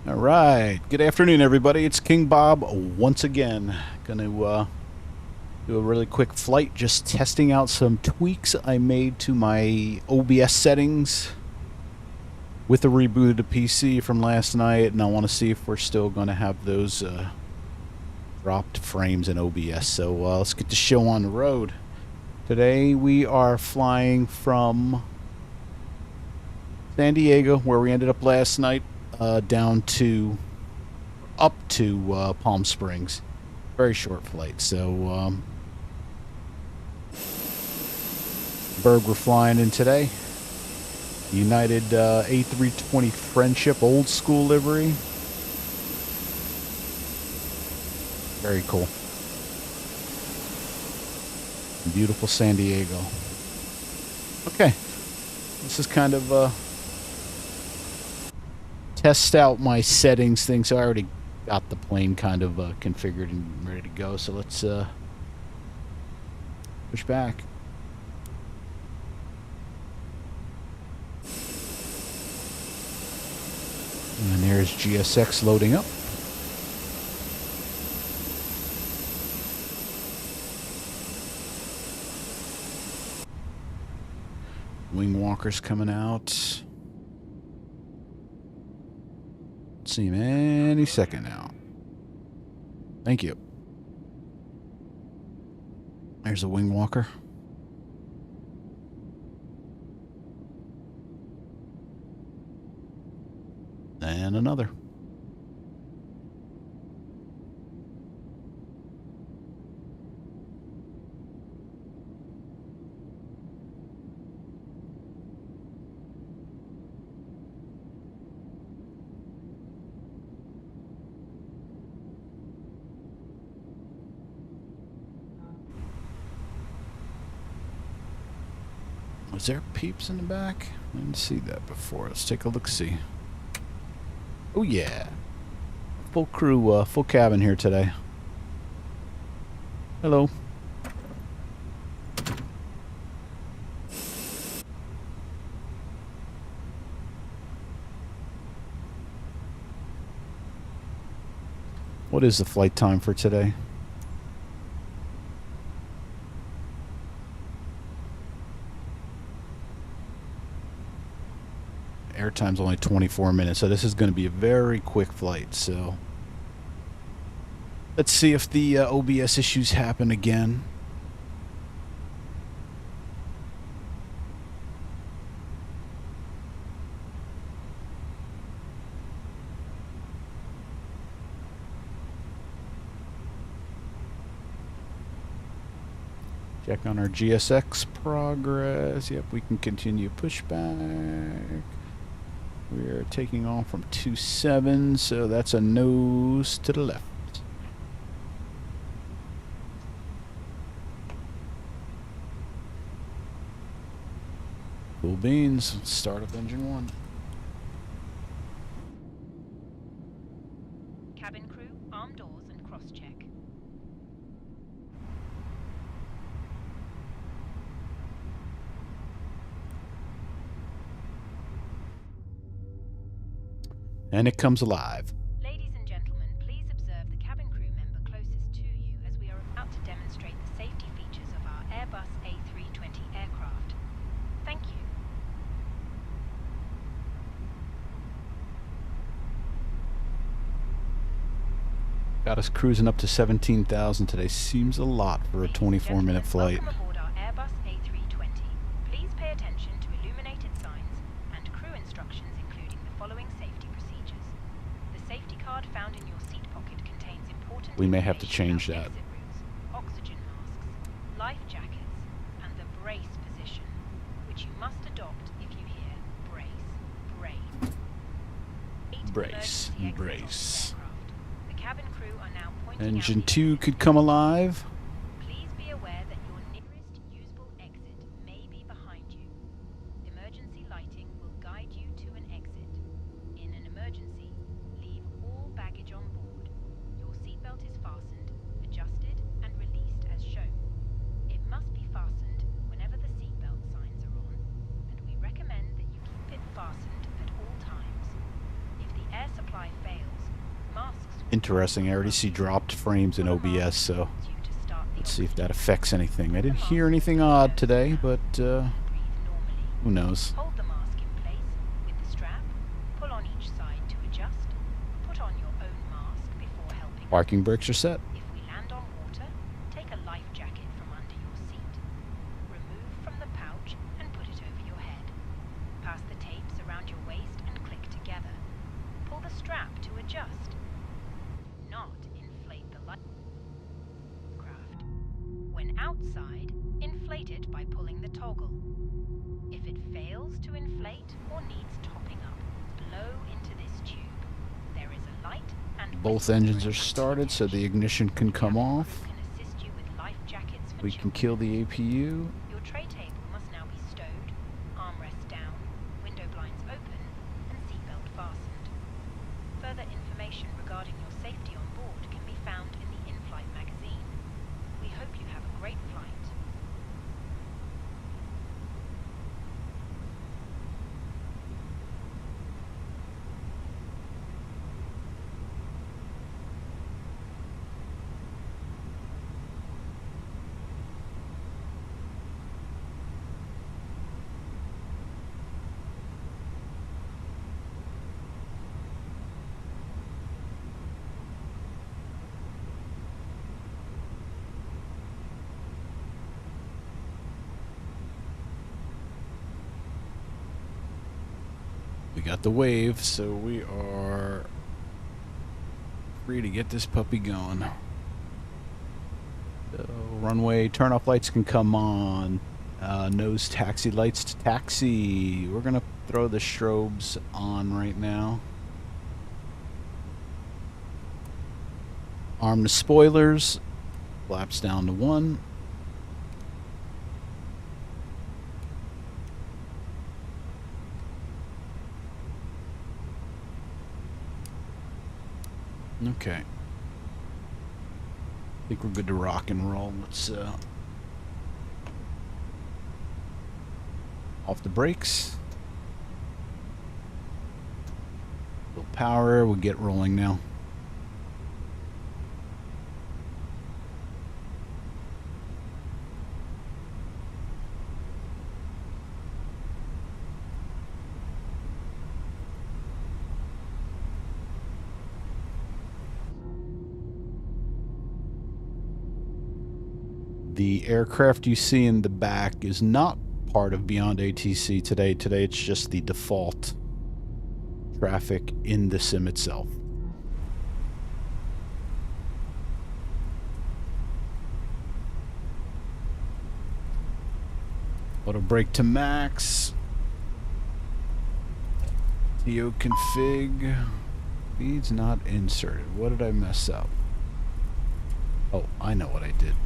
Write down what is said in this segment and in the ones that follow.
All right. Good afternoon, everybody. It's King Bob once again. Going to do a really quick flight, just testing out some tweaks I made to my OBS settings with the rebooted PC from last night, and I want to see if we're still going to have those dropped frames in OBS. So let's get the show on the road. Today we are flying from San Diego, where we ended up last night, down to up to Palm Springs. Very short flight. So Berg we're flying in today. United A320 Friendship old school livery. Very cool. Beautiful San Diego. Okay. This is kind of test out my settings thing, so I already got the plane kind of configured and ready to go. So let's push back. And there's GSX loading up. Wing walkers coming out. See him any second now. Thank you. There's a wing walker. And another. Was there peeps in the back? I didn't see that before. Let's take a look-see. Oh yeah. Full crew, full cabin here today. Hello. What is the flight time for today? Airtime's only 24 minutes, so this is going to be a very quick flight. So let's see if the OBS issues happen again. Check on our GSX progress. Yep, we can continue pushback. We're taking off from 27, so that's a nose to the left. Cool beans. Let's start up engine 1. Cabin crew, arm doors and cross-check. And it comes alive. Ladies and gentlemen, please observe the cabin crew member closest to you as we are about to demonstrate the safety features of our Airbus A320 aircraft. Thank you. Got us cruising up to 17,000 today. Seems a lot for a 24-minute flight. Welcome aboard our Airbus A320. Please pay attention to illuminated signs and crew instructions, including the following safety procedures. The safety card found in your seat pocket contains important We may have to change information that. about exit routes, oxygen masks, life jackets, and the brace position, which you must adopt if you hear brace, brace. Brace, brace. The cabin crew are now pointing Engine out 2 could come alive. Please be aware that your nearest usable exit may be behind you. Emergency lighting will guide you to an exit. In an emergency, leave all baggage on board. Your seatbelt is fastened, adjusted, and released as shown. It must be fastened whenever the seatbelt signs are on, and we recommend that you keep it fastened at all times. If the air supply fails, Interesting. I already see dropped frames in OBS, so let's see if that affects anything. I didn't hear anything odd today, but who knows? Hold the mask in place with the strap. Pull on each side to adjust. Put on your own mask before helping. Parking brakes are set. If we land on water, take a life jacket from under your seat. Remove from the pouch and put it over your head. Pass the tapes around your waist and click together. Pull the strap to adjust. Do not inflate the life craft. When outside, inflate it by pulling the toggle. If it fails to inflate or needs topping up, blow into this tube. There is a light and Both engines are started, so the ignition can come off. can assist you with life jackets for We can kill the APU. Your tray table must now be stowed, armrest down, window blinds open, and seatbelt fastened. Further information regarding your safety on board can be found in the in-flight magazine. We hope you have a great flight. We got the wave, so we are free to get this puppy going. So runway turn-off lights can come on. Nose taxi lights to taxi. We're gonna throw the strobes on right now. Arm the spoilers. Flaps down to 1. Okay. I think we're good to rock and roll. Let's off the brakes. Little power. We'll get rolling now. The aircraft you see in the back is not part of Beyond ATC today. Today it's just the default traffic in the sim itself. Auto brake to max. TO config. Speed's not inserted. What did I mess up? Oh, I know what I did.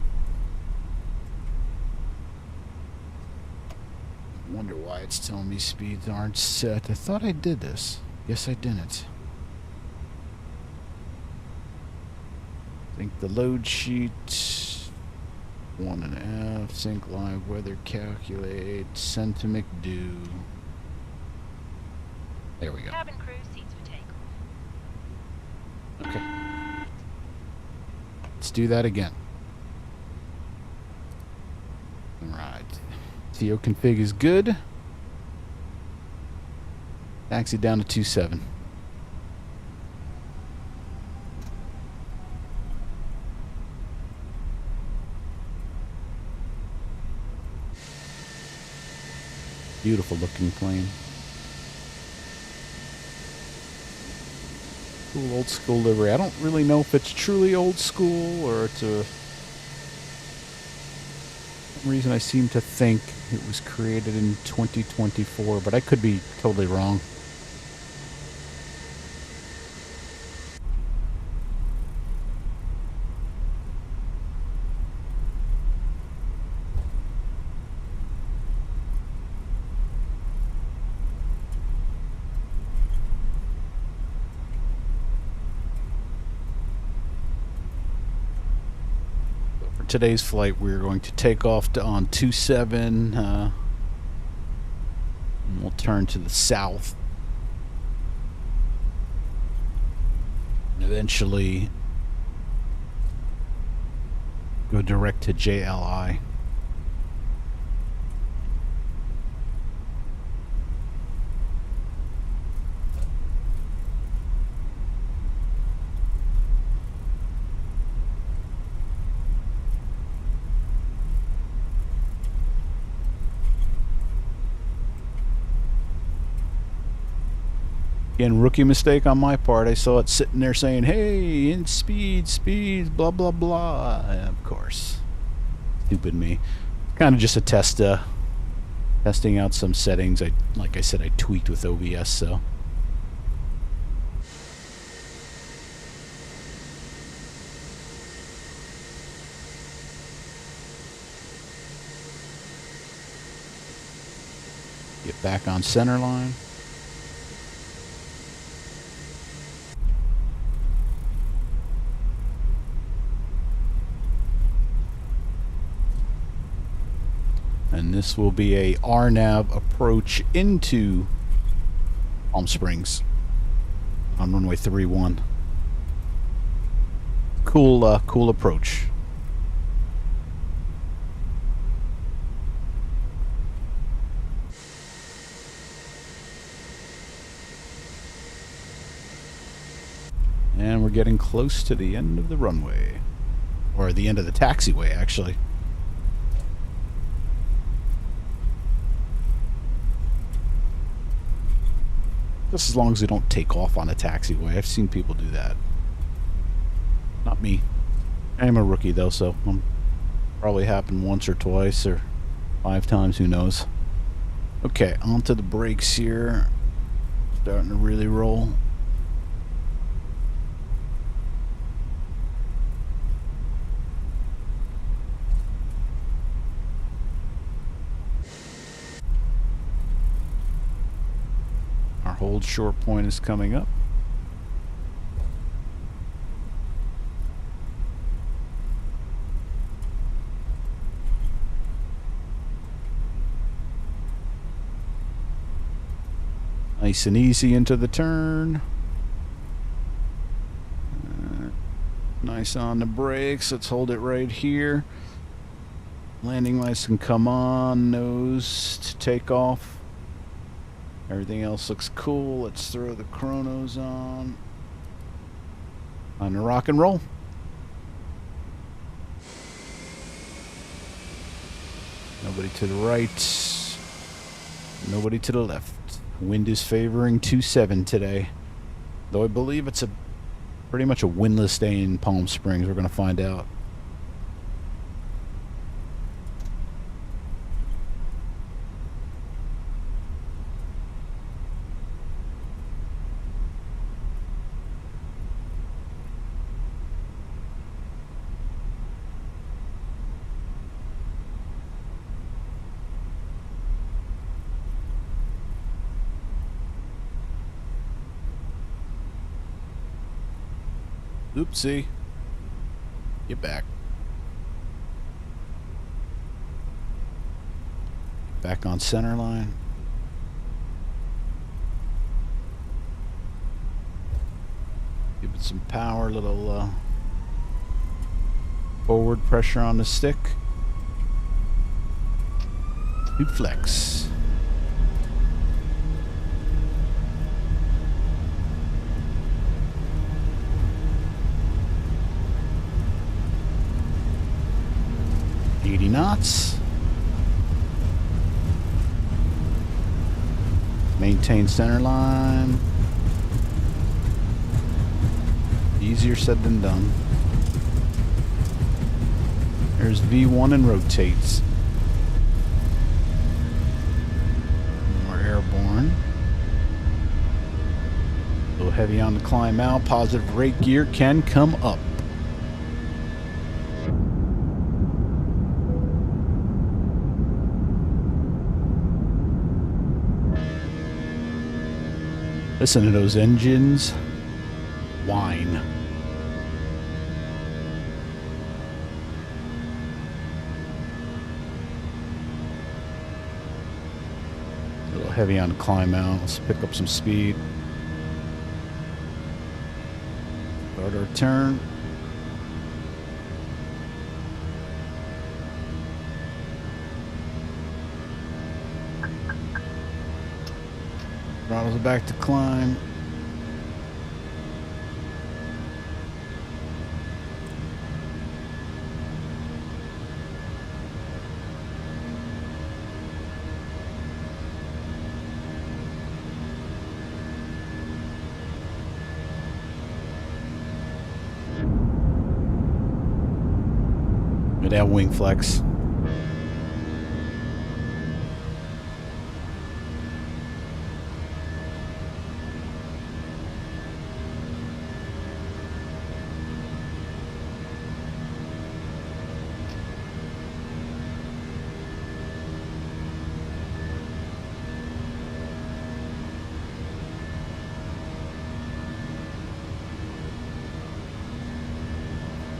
Wonder why it's telling me speeds aren't set. I thought I did this. Guess I didn't. I think the load sheet 1.5 sync live weather calculate send to McDo. There we go. Cabin crew, seats for takeoff. Okay. Let's do that again. All right. TO config is good. Taxi down to 27. Beautiful looking plane. Cool old school livery. I don't really know if it's truly old school or it's a... For some reason I seem to think it was created in 2024, but I could be totally wrong. Today's flight, we're going to take off on 27. And we'll turn to the south. Eventually go direct to JLI. Again, rookie mistake on my part. I saw it sitting there saying, hey, in speed, blah, blah, blah. Of course. Stupid me. Kind of just a test, testing out some settings. Like I said, I tweaked with OBS, so. Get back on center line. And this will be a RNAV approach into Palm Springs on runway 31. Cool approach. And we're getting close to the end of the runway. Or the end of the taxiway, actually. Just as long as we don't take off on a taxiway. I've seen people do that. Not me. I am a rookie though, so probably happened once or twice or 5 times, who knows. Okay, onto the brakes here. Starting to really roll. Hold short point is coming up. Nice and easy into the turn. Nice on the brakes. Let's hold it right here. Landing lights can come on. Nose to take off. Everything else looks cool. Let's throw the chronos on. On the rock and roll. Nobody to the right. Nobody to the left. Wind is favoring 27 today. Though I believe it's pretty much a windless day in Palm Springs. We're going to find out. Oopsie. Get back. Back on center line. Give it some power, little forward pressure on the stick. New flex. Knots. Maintain center line. Easier said than done. There's V1 and rotates. More airborne. A little heavy on the climb out. Positive rate gear can come up. Listen to those engines whine. A little heavy on the climb out. Let's pick up some speed. Start our turn. Throttles back to climb. Look at that wing flex.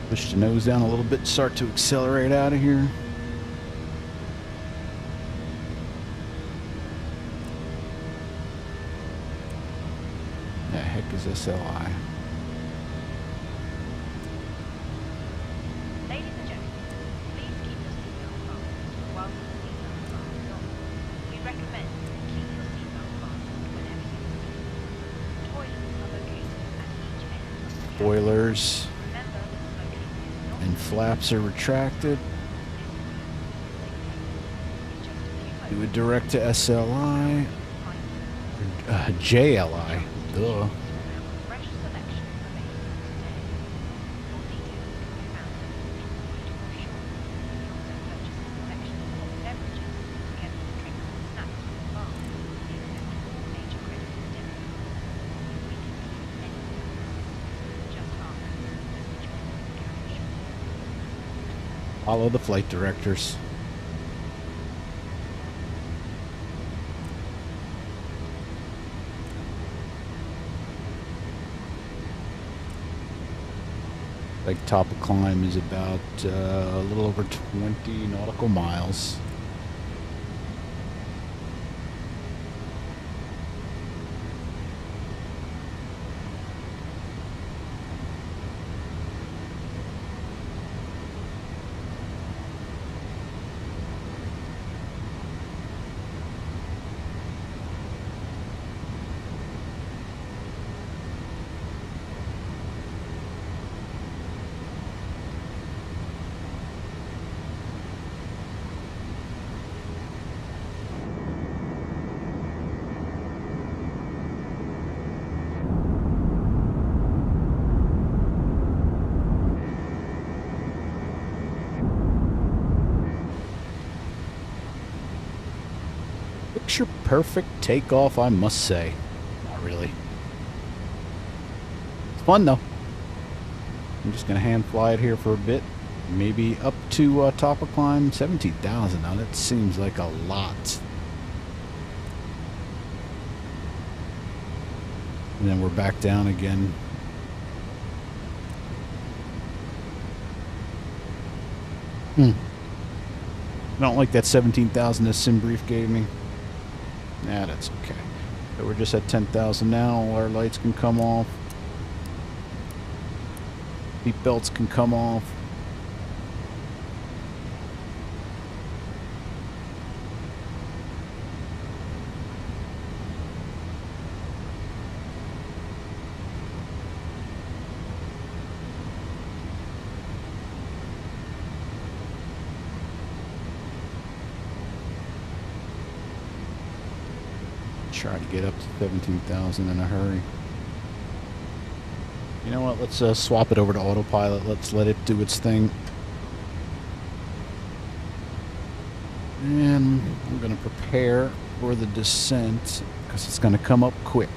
Push the nose down a little bit, start to accelerate out of here. The heck is SLI? Ladies and gentlemen, please keep your seatbelt fastened while the seatbelt sign is on. We recommend that you keep your seatbelt fastened whenever you leave. Toilets are located at each end of the cabin. Spoilers Remember that smoking is not and flaps are retracted. Do a direct to SLI. JLI. Duh. fresh selection available today. Full details can be found in the brochure. You can also purchase a selection of beverages together with drinks and snacks from the bar, the acceptable major credit certificate. We can be of any service. Just ask us as we join the garage. Follow the flight directors. Like top of climb is about a little over 20 nautical miles. Picture perfect takeoff, I must say. Not really. It's fun though. I'm just gonna hand fly it here for a bit. Maybe up to top of climb 17,000. Now that seems like a lot. And then we're back down again. I don't like that 17,000 this sim brief gave me. Nah, that's okay. So we're just at 10,000 now. All our lights can come off. Seat belts can come off. Try to get up to 17,000 in a hurry. You know what? Let's swap it over to autopilot. Let's let it do its thing. And I'm going to prepare for the descent because it's going to come up quick.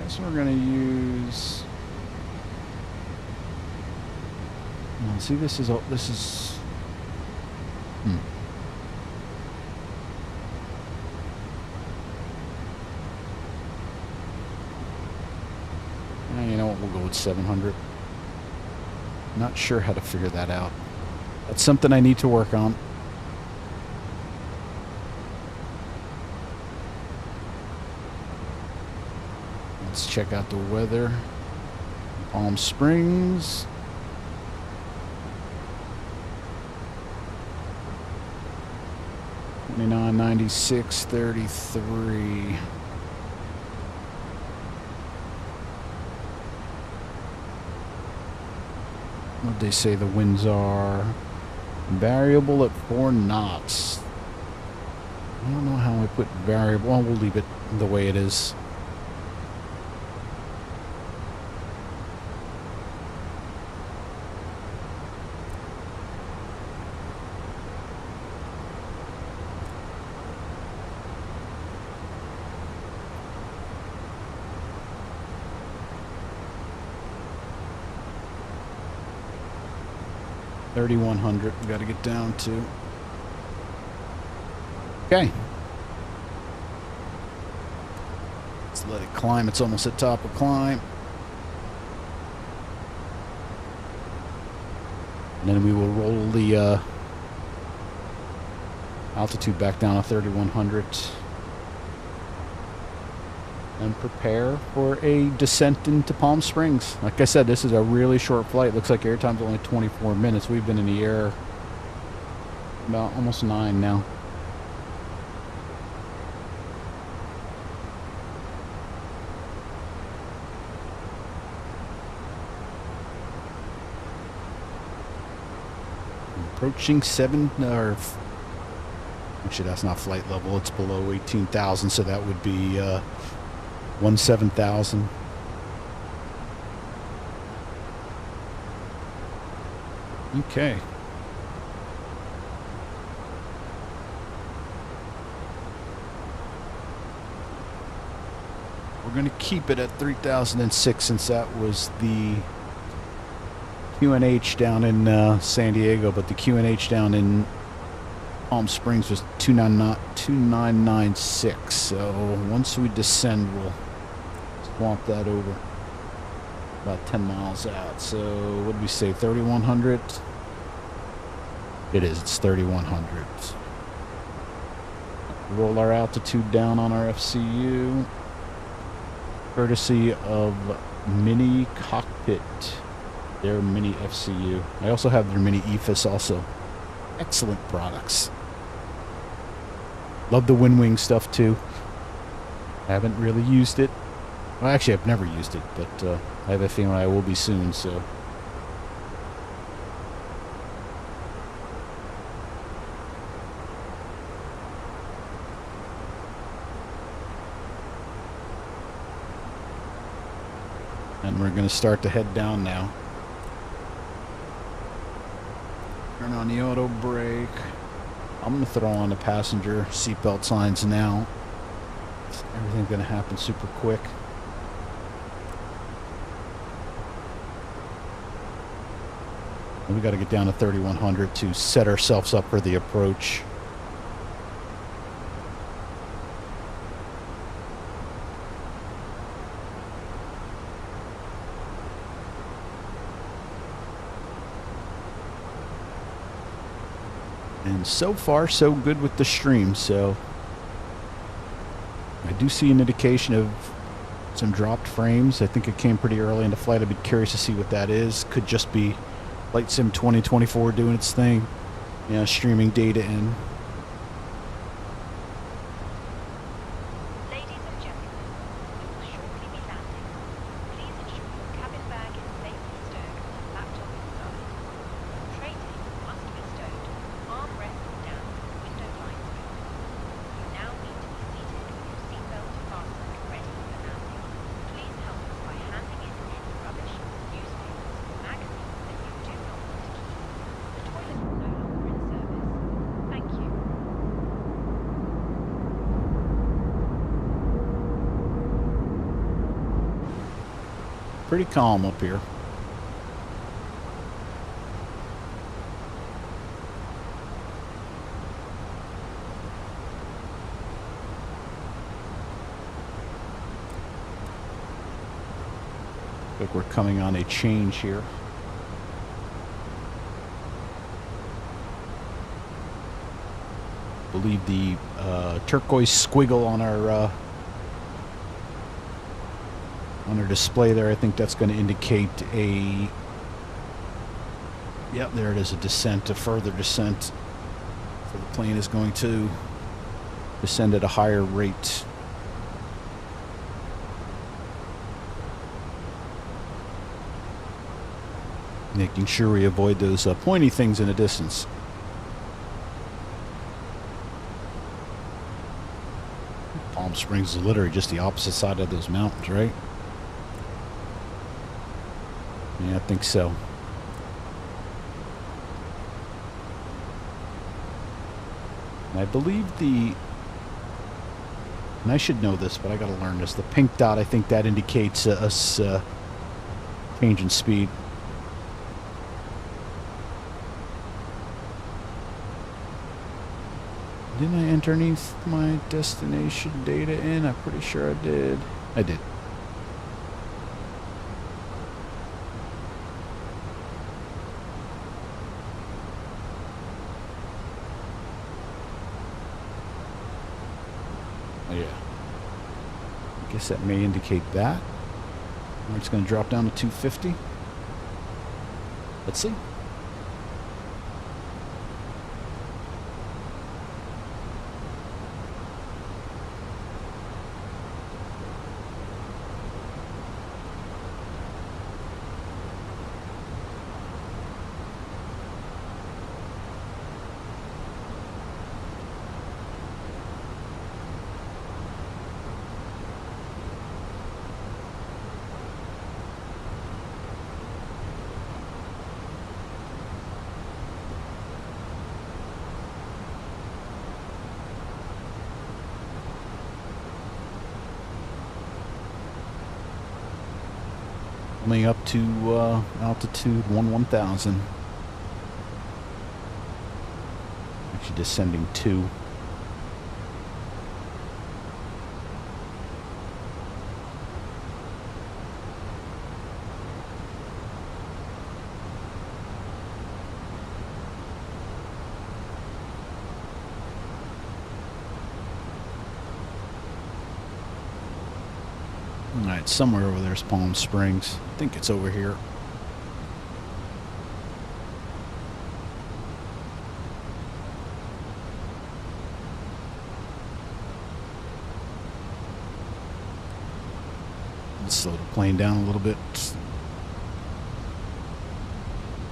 So we're going to use. See, this is. You know what? We'll go with 700. Not sure how to figure that out. That's something I need to work on. Let's check out the weather. Palm Springs. $29, $96, $33. What'd they say the winds are? Variable at 4 knots. I don't know how I put variable. Well, we'll leave it the way it is. $3,100 we got to get down to. Okay. Let's let it climb. It's almost at top of climb. And then we will roll the altitude back down to 3,100 and prepare for a descent into Palm Springs. Like I said, this is a really short flight. Looks like airtime's only 24 minutes. We've been in the air about almost 9 now. Approaching 7 or actually that's not flight level, it's below 18,000, so that would be 17,000. Okay. We're going to keep it at 3,006 since that was the QNH down in San Diego, but the QNH down in Palm Springs was 2996. So once we descend, we'll swamp that over about 10 miles out. So what did we say, 3,100? It is, it's 3,100. Roll our altitude down on our FCU, courtesy of Mini Cockpit, their Mini FCU. I also have their Mini EFIS also. Excellent products. Love the WinWing stuff too. I haven't really used it. Well, actually, I've never used it, but I have a feeling I will be soon, so. And we're going to start to head down now. Turn on the auto brake. I'm going to throw on the passenger seatbelt signs now. Everything's going to happen super quick. And we got to get down to 3,100 to set ourselves up for the approach. And so far, so good with the stream, so I do see an indication of some dropped frames. I think it came pretty early in the flight. I'd be curious to see what that is. Could just be Flight Sim 2024 doing its thing, you know, streaming data in. Ladies and gentlemen, we will shortly be landing. Please ensure your cabin bag is safely stowed with your laptop inside. Tray tables must be stowed, armrests down, window blinds open. You now need to be seated with your seatbelt fastened, ready for landing. Please help us by handing in any rubbish, newspapers, or magazines that you do not want to keep. The toilet is no longer in service. Thank you. Pretty calm up here. Like we're coming on a change here. I believe the turquoise squiggle on our display there, I think that's going to indicate a... Yep, there it is, a descent, a further descent. So the plane is going to descend at a higher rate. Making sure we avoid those pointy things in the distance. Palm Springs is literally just the opposite side of those mountains, right? Yeah, I think so. And I believe and I should know this, but I gotta learn this. The pink dot, I think that indicates us changing speed. Didn't I enter underneath my destination data in? I'm pretty sure I did. I did. Oh, yeah. I guess that may indicate that. It's going to drop down to 250. Let's see. Coming up to altitude 1000. Actually descending 2. Alright, somewhere over there's Palm Springs. I think it's over here. Let's slow the plane down a little bit.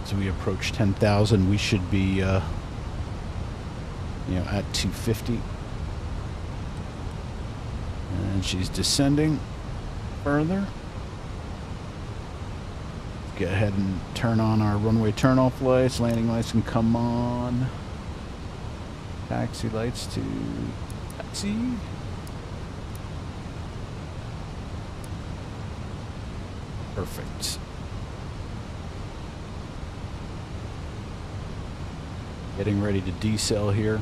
As we approach 10,000, we should be, at 250. And she's descending further. Go ahead and turn on our runway turn-off lights. Landing lights can come on. Taxi lights to taxi. Perfect. Getting ready to decel here.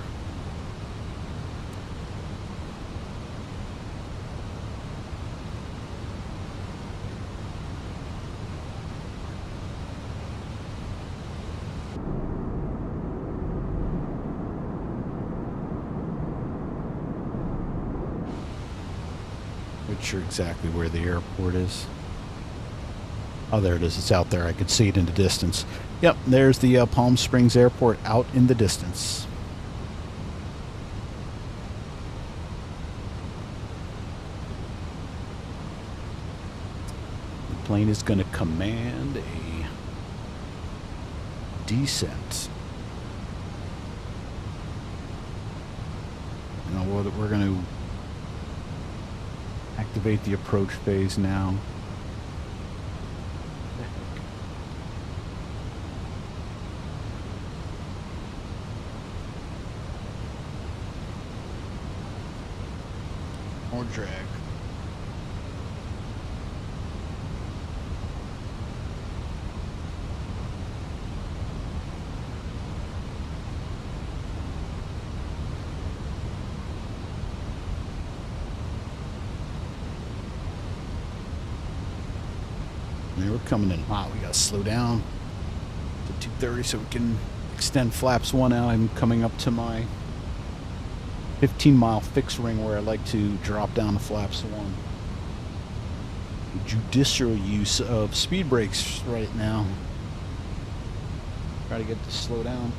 Not sure exactly where the airport is. Oh, there it is. It's out there. I could see it in the distance. Yep, there's the Palm Springs Airport out in the distance. The plane is going to command a descent. You know what? We're going to activate the approach phase now. More drag. And we're coming in hot. We got to slow down to 230 so we can extend flaps 1 out. I'm coming up to my 15-mile fixed ring where I like to drop down to flaps 1. Judicial use of speed brakes right now. Try to get to slow down.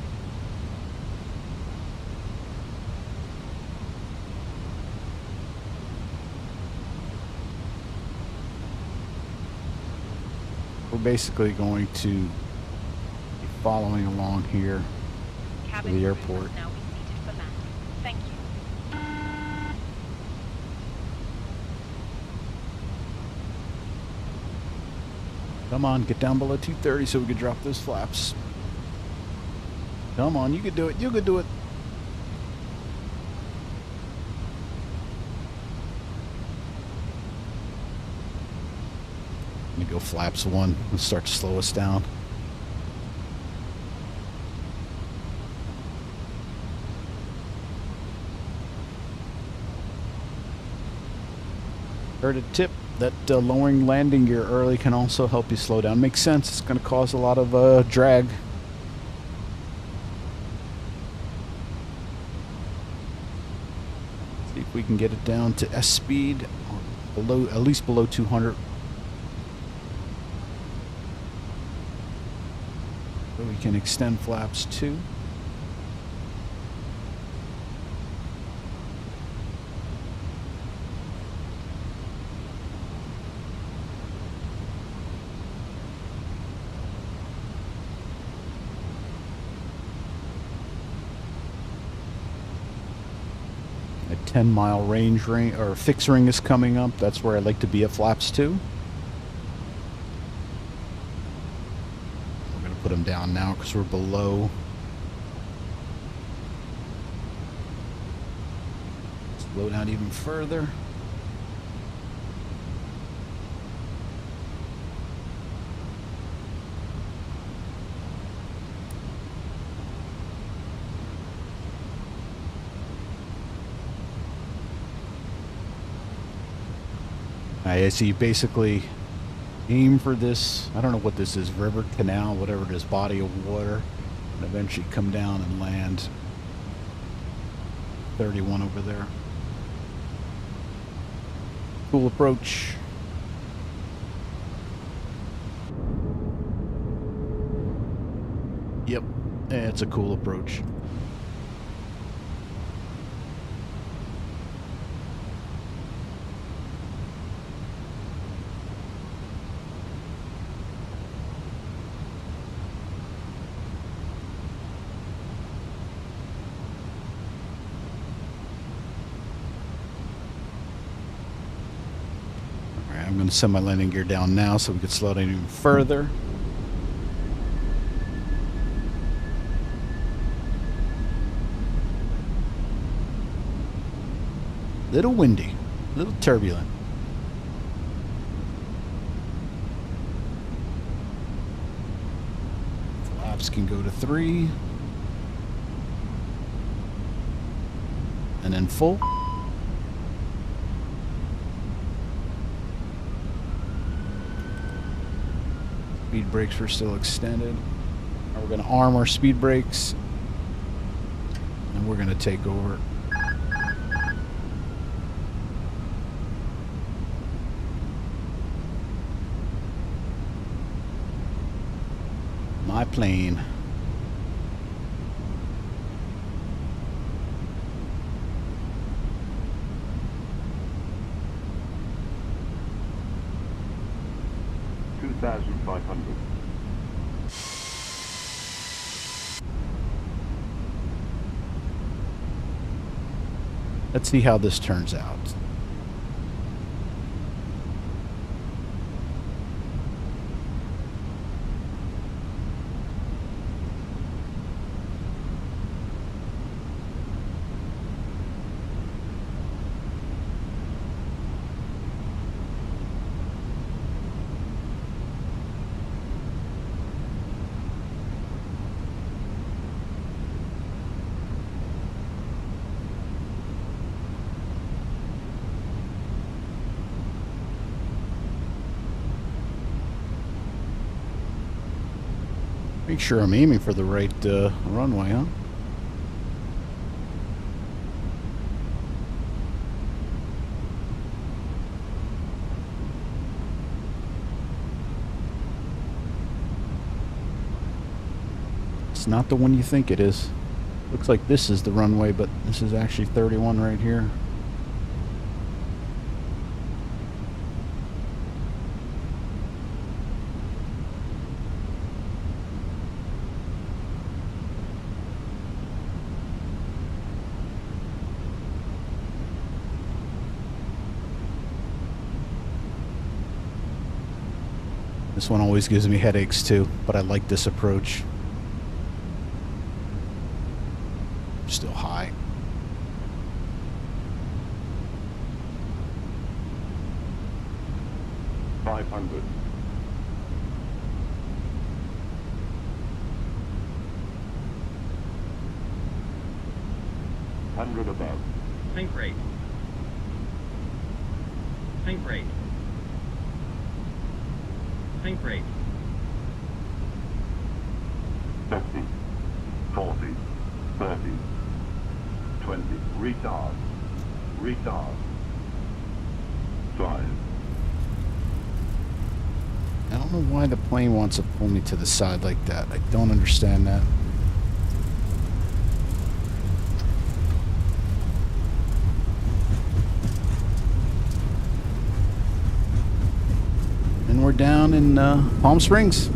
We're basically going to be following along here to the airport. Now be seated for landing. Thank you. Come on, get down below 230 so we can drop those flaps. Come on, you can do it. You can do it. Let me go flaps 1. Let's start to slow us down. Heard a tip that lowering landing gear early can also help you slow down. Makes sense. It's going to cause a lot of drag. See if we can get it down to S speed, or below, at least below 200. So we can extend flaps 2. A 10-mile range ring or fixed ring is coming up. That's where I like to be at flaps 2. We're going to put them down now because we're below. Slow down even further. I see. Basically aim for this, I don't know what this is, river, canal, whatever it is, body of water, and eventually come down and land 31 over there. Cool approach. Yep, it's a cool approach. I'm going to send my landing gear down now so we can slow down even further. Little windy, little turbulent. Flaps can go to 3. And then full. Speed brakes are still extended. Now we're going to arm our speed brakes. And we're going to take over. My plane. Let's see how this turns out. Make sure I'm aiming for the right runway, huh? It's not the one you think it is. Looks like this is the runway, but this is actually 31 right here. This one always gives me headaches too, but I like this approach. Still high. $500. $100 above. Think rate. Think rate. Think rate. 50, 40, 30, 20. Retard. Retard. 5. I don't know why the plane wants to pull me to the side like that. I don't understand that. And we're down in Palm Springs.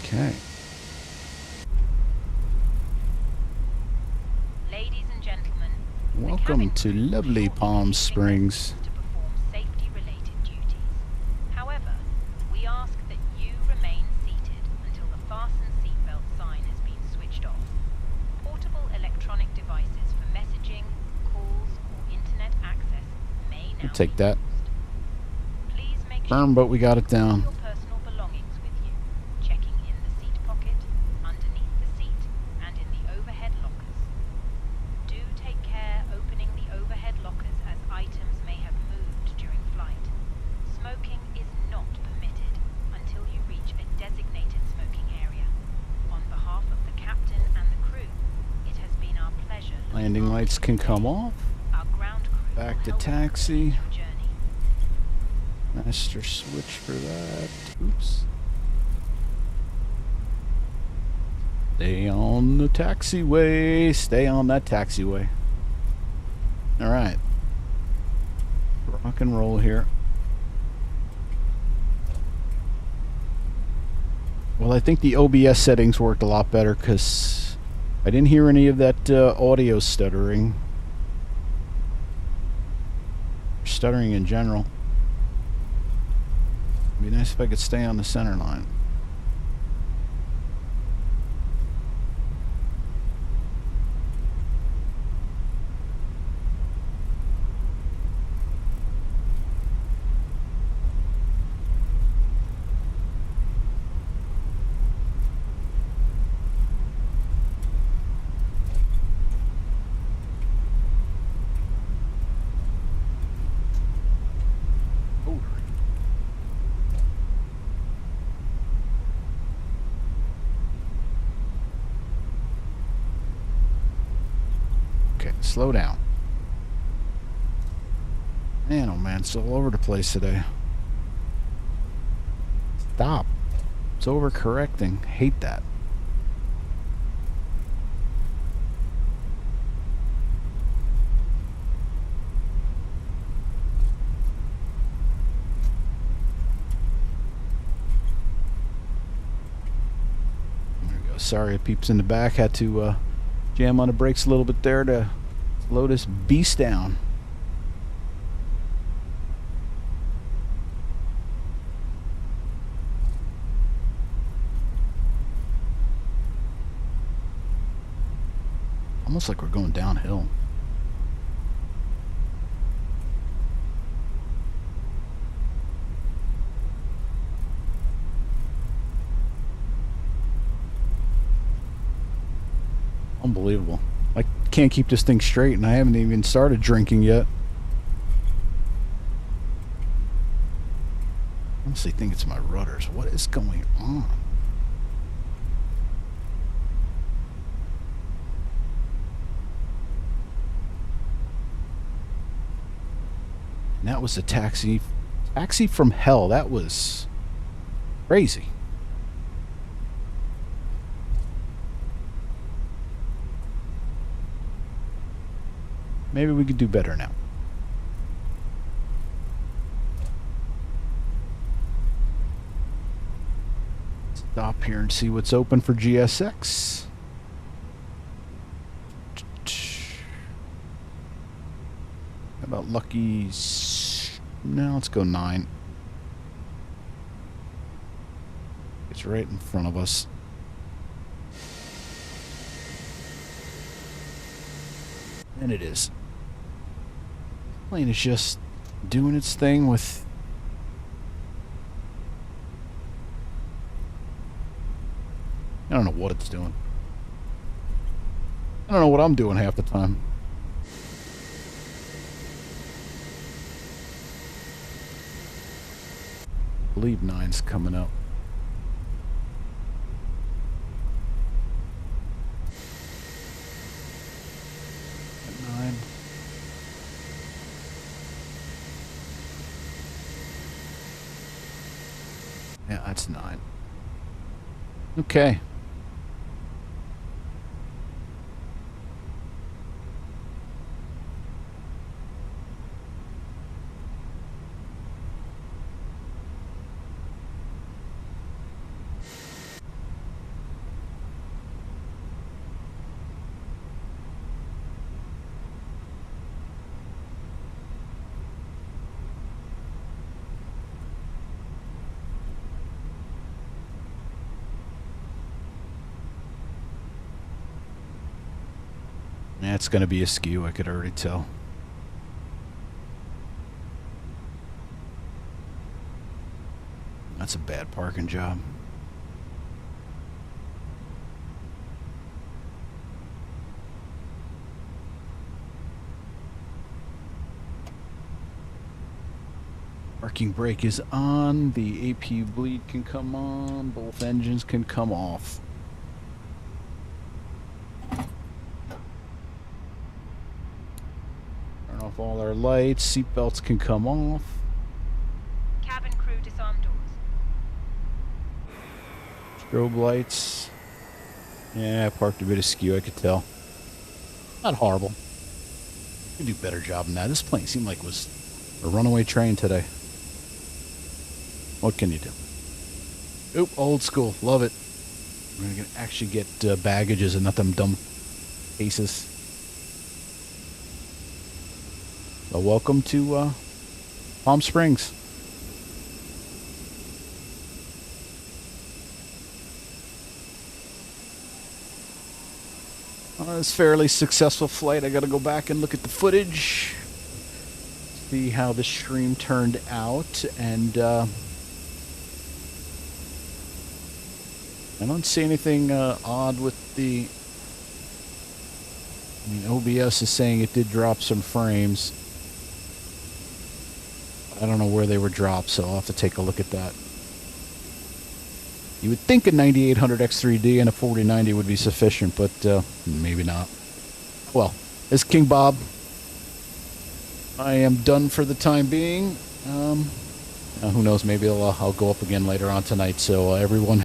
Okay. Ladies and gentlemen, Welcome to lovely Palm Springs. to perform safety-related duties. However, we ask that you remain seated until the fasten seatbelt sign has been switched off. Portable electronic devices for messaging, calls, or internet access may now Take be that. used. Please make Firm, but we got it keep down. your personal belongings with you, checking in the seat pocket, underneath the seat, and in the overhead lockers. Do take care opening the overhead lockers as items may have moved during flight. Smoking is not permitted until you reach a designated smoking area. On behalf of the captain and the crew, it has been our pleasure. looking Landing after lights you can today. come off. Our ground crew Back will to help you taxi. complete your journey. Master switch for that. Oops. Stay on the taxiway. Stay on that taxiway. Alright. Rock and roll here. Well, I think the OBS settings worked a lot better because I didn't hear any of that audio stuttering. Stuttering in general. It'd be nice if I could stay on the center line. Okay, slow down. Man, oh man, it's all over the place today. Stop. It's overcorrecting. Hate that. There we go. Sorry, peeps in the back. Had to jam on the brakes a little bit there to slow this beast down. Almost like we're going downhill. Unbelievable. I can't keep this thing straight, and I haven't even started drinking yet. I honestly think it's my rudders. What is going on? And that was a taxi from hell. That was crazy. Maybe we could do better now. Stop here and see what's open for GSX. How about Lucky's? No, let's go 9. It's right in front of us. And it is. Plane is just doing its thing with... I don't know what it's doing. I don't know what I'm doing half the time. I believe 9's coming up. At 9. Yeah, that's 9. Okay. Yeah, it's going to be a skew, I could already tell. That's a bad parking job. Parking brake is on. The AP bleed can come on. Both engines can come off. Off all our lights, seatbelts can come off. Cabin crew disarm doors. Strobe lights. Yeah, I parked a bit askew, I could tell. Not horrible. Could do a better job than that. This plane seemed like it was a runaway train today. What can you do? Oop, old school. Love it. We're going to actually get baggages and not them dumb cases. So welcome to Palm Springs. It's a fairly successful flight. I got to go back and look at the footage, see how the stream turned out, and I don't see anything odd with the... I mean, OBS is saying it did drop some frames. I don't know where they were dropped, so I'll have to take a look at that. You would think a 9800 X3D and a 4090 would be sufficient, but maybe not. Well, it's King Bob. I am done for the time being. Who knows, maybe I'll go up again later on tonight, so everyone